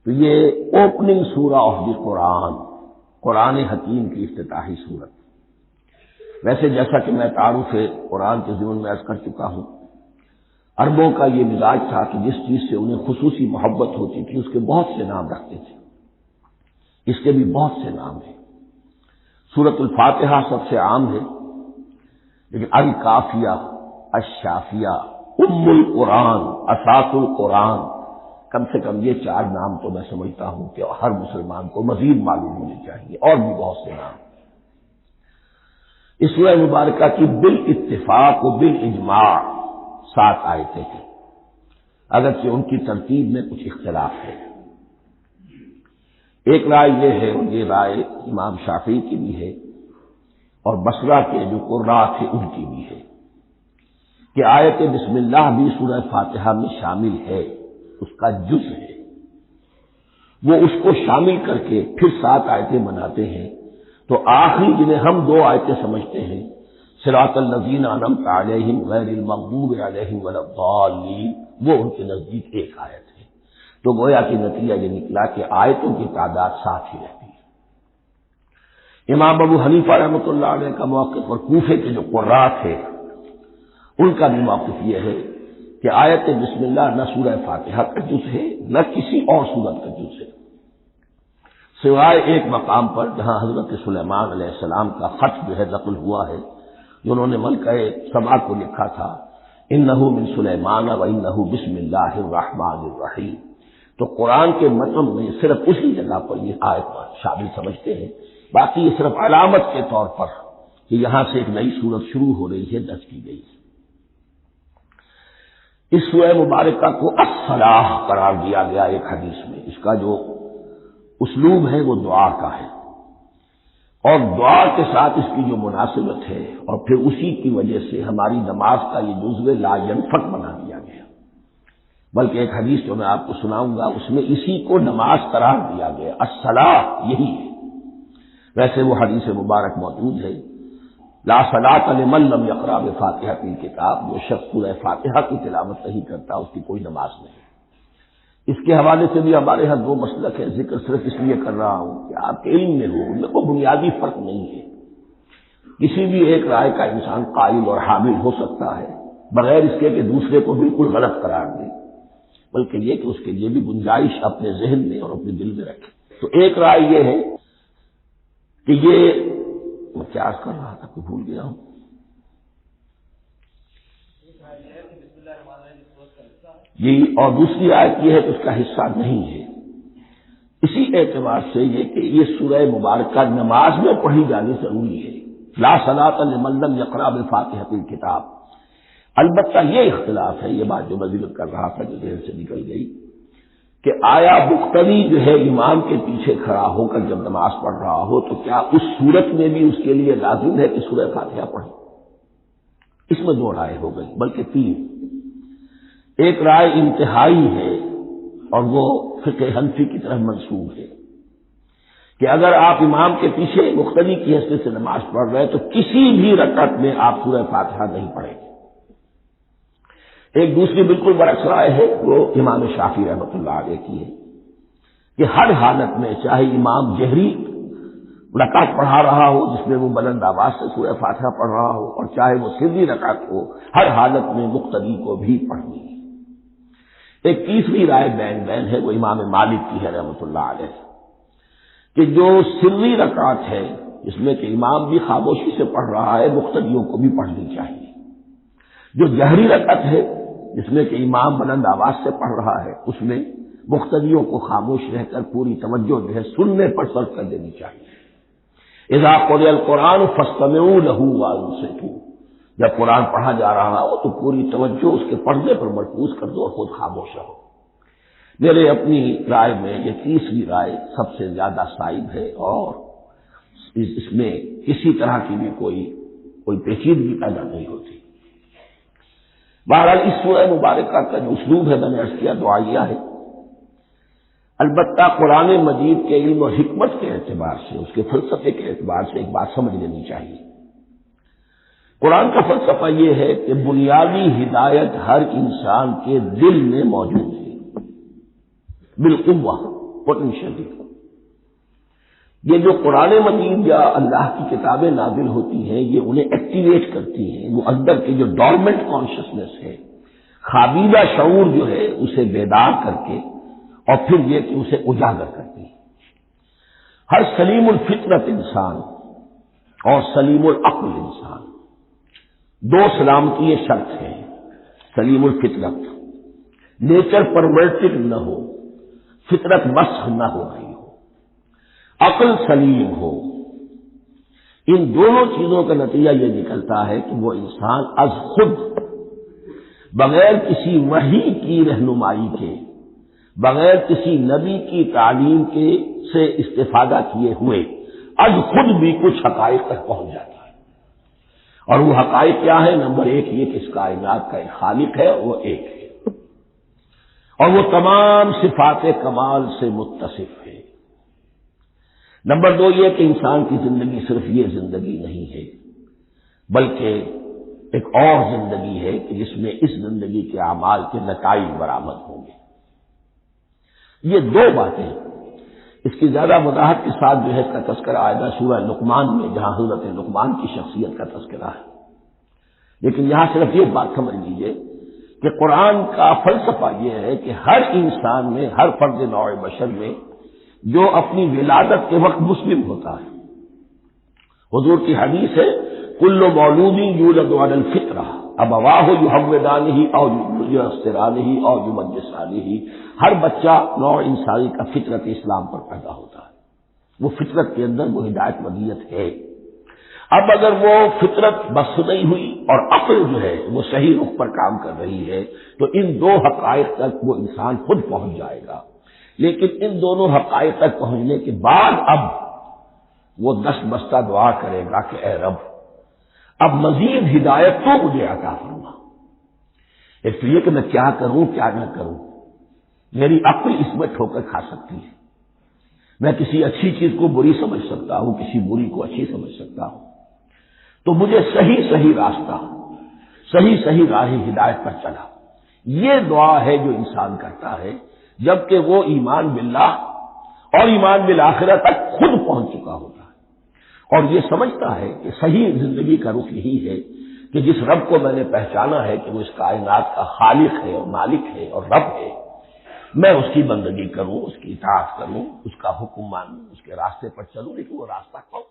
تو یہ اوپننگ سورہ آف دی قرآن، قرآن حکیم کی افتتاحی صورت۔ ویسے جیسا کہ میں تعارف قرآن کے ضمن میں عرض کر چکا ہوں، عربوں کا یہ مزاج تھا کہ جس چیز سے انہیں خصوصی محبت ہوتی تھی اس کے بہت سے نام رکھتے تھے۔ اس کے بھی بہت سے نام ہیں۔ سورۃ الفاتحہ سب سے عام ہے، لیکن الکافیہ، الشافیہ، ام القرآن، اساس القرآن، کم سے کم یہ 4 نام تو میں سمجھتا ہوں کہ ہر مسلمان کو مزید معلوم ہونے چاہیے، اور بھی بہت سے نام۔ اس سورہ مبارکہ کی بالاتفاق و بالاجماع 7 آیتیں ہیں، اگرچہ ان کی ترتیب میں کچھ اختلاف ہے۔ ایک رائے یہ ہے، اور یہ رائے امام شافعی کی بھی ہے اور بصرہ کے جو قراء تھے ان کی بھی ہے، کہ آیت بسم اللہ بھی سورہ فاتحہ میں شامل ہے، اس کا جز ہے۔ وہ اس کو شامل کر کے پھر 7 آیتیں بناتے ہیں، تو آخری جنہیں ہم 2 آیتیں سمجھتے ہیں، صراط الذین انعمت علیہم غیر المغضوب علیہم ولا الضالین، وہ ان کے نزدیک ایک آیت ہے۔ تو گویا کہ نتیجہ یہ نکلا کہ آیتوں کی تعداد 7 ہی رہتی ہے۔ امام ابو حنیفہ رحمۃ اللہ علیہ کا موقف اور کوفے کے جو قراء تھے ان کا بھی موقف یہ ہے کہ آیت بسم اللہ نہ سورہ فاتحہ کا جز ہے نہ کسی اور سورت کا جز ہے، سوائے ایک مقام پر جہاں حضرت سلیمان علیہ السلام کا خط جو ہے نقل ہوا ہے، جنہوں نے ملکہ سبا کو لکھا تھا، انہ من سلیمان و انہ بسم اللہ الرحمن الرحیم۔ تو قرآن کے متن میں صرف اسی جگہ پر یہ آیت شامل سمجھتے ہیں، باقی یہ صرف علامت کے طور پر کہ یہاں سے ایک نئی سورت شروع ہو رہی ہے درج کی گئی ہے۔ اس سورہ مبارکہ کو الصلاح قرار دیا گیا ایک حدیث میں، اس کا جو اسلوب ہے وہ دعا کا ہے، اور دعا کے ساتھ اس کی جو مناسبت ہے، اور پھر اسی کی وجہ سے ہماری نماز کا یہ جزو لا ینفک بنا دیا گیا۔ بلکہ ایک حدیث جو میں آپ کو سناؤں گا اس میں اسی کو نماز قرار دیا گیا، الصلاح یہی ہے۔ ویسے وہ حدیث مبارک موجود ہے، لا صلاۃ لمن لم یقرأ بفاتحۃ الکتاب، جو شخص سورہ فاتحہ کی تلاوت نہیں کرتا اس کی کوئی نماز نہیں۔ اس کے حوالے سے بھی ہمارے ہاں 2 مسلک ہیں، ذکر صرف اس لیے کر رہا ہوں کہ آپ کے علم میں ہو، ان میں کوئی بنیادی فرق نہیں ہے۔ کسی بھی ایک رائے کا انسان قائل اور حامل ہو سکتا ہے بغیر اس کے کہ دوسرے کو بالکل غلط قرار دے، بلکہ یہ کہ اس کے لیے بھی گنجائش اپنے ذہن میں اور اپنے دل میں رکھے۔ تو ایک رائے یہ ہے کہ یہ میں کیا عرض کر رہا تھا کہ بھول گیا ہوں۔ جی، اور دوسری آیت یہ ہے کہ اس کا حصہ نہیں ہے۔ اسی اعتبار سے یہ کہ یہ سورہ مبارکہ نماز میں پڑھی جانی ضروری ہے، لا صلاۃ لمن لم یقرأ بفاتحۃ الکتاب۔ البتہ یہ اختلاف ہے، یہ بات جو میں ذکر کر رہا تھا جو ذہن سے نکل گئی، کہ آیا مقتدی جو ہے امام کے پیچھے کھڑا ہو کر جب نماز پڑھ رہا ہو تو کیا اس صورت میں بھی اس کے لیے لازم ہے کہ سورہ فاتحہ پڑھے؟ اس میں 2 رائے ہو گئی، بلکہ 3۔ ایک رائے انتہائی ہے اور وہ فقہ حنفی کی طرف منسوب ہے کہ اگر آپ امام کے پیچھے مقتدی کی حیثیت سے نماز پڑھ رہے ہیں تو کسی بھی رکعت میں آپ سورہ فاتحہ نہیں پڑھیں گے۔ ایک دوسری بالکل برعکس رائے ہے، وہ امام شافعی رحمۃ اللہ علیہ کی ہے کہ ہر حالت میں چاہے امام جہری رکعت پڑھا رہا ہو جس میں وہ بلند آواز سے سورہ فاتحہ پڑھ رہا ہو، اور چاہے وہ سری رکعت ہو، ہر حالت میں مقتدی کو بھی پڑھنی ہے۔ ایک تیسری رائے بین ہے، وہ امام مالک کی ہے رحمۃ اللہ علیہ، کہ جو سری رکعت ہے جس میں کہ امام بھی خاموشی سے پڑھ رہا ہے مقتدیوں کو بھی پڑھنی چاہیے، جو جہری رکعت ہے جس میں کہ امام بلند آواز سے پڑھ رہا ہے اس میں مقتدیوں کو خاموش رہ کر پوری توجہ جو ہے سننے پر صرف کر دینی چاہیے۔ اذا قرئ القرآن فاستمعوا له وانصتوا، جب قرآن پڑھا جا رہا ہو تو پوری توجہ اس کے پڑھنے پر مرکوز کر دو اور خود خاموش رہو۔ میرے اپنی رائے میں یہ تیسری رائے سب سے زیادہ صائب ہے، اور اس میں کسی طرح کی بھی کوئی پیچیدگی پیدا نہیں ہوتی۔ بہرحال اس سورہ مبارکہ کا جو اسلوب ہے میں نے عرض کیا دعائیہ ہے، البتہ قرآن مجید کے علم و حکمت کے اعتبار سے، اس کے فلسفے کے اعتبار سے ایک بات سمجھ لینی چاہیے۔ قرآن کا فلسفہ یہ ہے کہ بنیادی ہدایت ہر انسان کے دل میں موجود ہے بالقوہ، پوٹینشلی. یہ جو قرآن مجید یا اللہ کی کتابیں نازل ہوتی ہیں یہ انہیں ایکٹیویٹ کرتی ہیں. وہ اندر کی جو ڈورمنٹ کانشسنس ہے، خوابیدہ شعور جو ہے، اسے بیدار کر کے اور پھر یہ کہ اسے اجاگر کرتی ہے. ہر سلیم الفطرت انسان اور سلیم العقل انسان، دو سلامتی یہ شرط ہے. سلیم الفطرت، نیچر پرورٹڈ نہ ہو، فطرت مسخ نہ ہو رہی ہو، عقل سلیم ہو. ان دونوں چیزوں کا نتیجہ یہ نکلتا ہے کہ وہ انسان از خود، بغیر کسی وحی کی رہنمائی کے، بغیر کسی نبی کی تعلیم کے سے استفادہ کیے ہوئے از خود بھی کچھ حقائق تک پہنچ جاتا ہے. اور وہ حقائق کیا ہے؟ نمبر ایک یہ کہ اس کائنات کا ایک خالق ہے، وہ ایک ہے، اور وہ تمام صفات کمال سے متصف ہے. نمبر دو یہ کہ انسان کی زندگی صرف یہ زندگی نہیں ہے، بلکہ ایک اور زندگی ہے کہ جس میں اس زندگی کے اعمال کے نتائج برآمد ہوں گے. یہ دو باتیں، اس کی زیادہ وضاحت کے ساتھ جو ہے اس کا تذکرہ آئے گا سورہ لقمان میں، جہاں حضرت لقمان کی شخصیت کا تذکرہ ہے. لیکن یہاں صرف یہ بات سمجھ لیجئے کہ قرآن کا فلسفہ یہ ہے کہ ہر انسان میں، ہر فرد نوع بشر میں جو اپنی ولادت کے وقت مسلم ہوتا ہے. حضور کی حدیث ہے کل مولود یولد علی الفطرہ ابواہ یحودانہ او ینصرانہ او یمجسانہ. ہر بچہ نوع انسانی کا فطرت اسلام پر پیدا ہوتا ہے، وہ فطرت کے اندر وہ ہدایت مدیت ہے. اب اگر وہ فطرت بس نہیں ہوئی اور عقل جو ہے وہ صحیح رخ پر کام کر رہی ہے تو ان دو حقائق تک وہ انسان خود پہنچ جائے گا. لیکن ان دونوں حقائق تک پہنچنے کے بعد اب وہ دست بستہ دعا کرے گا کہ اے رب اب مزید ہدایت تو مجھے عطا فرما. اس لیے کہ میں کیا کروں کیا نہ کروں، میری عقل اس میں ٹھوکر کھا سکتی ہے. میں کسی اچھی چیز کو بری سمجھ سکتا ہوں، کسی بری کو اچھی سمجھ سکتا ہوں. تو مجھے صحیح راستہ، صحیح راہ ہدایت پر چلا. یہ دعا ہے جو انسان کرتا ہے جبکہ وہ ایمان باللہ اور ایمان بالآخرہ تک خود پہنچ چکا ہوتا ہے، اور یہ سمجھتا ہے کہ صحیح زندگی کا رخ یہی ہے کہ جس رب کو میں نے پہچانا ہے کہ وہ اس کائنات کا خالق ہے اور مالک ہے اور رب ہے، میں اس کی بندگی کروں، اس کی اطاعت کروں، اس کا حکم مانوں، اس کے راستے پر چلوں. لیکن وہ راستہ کون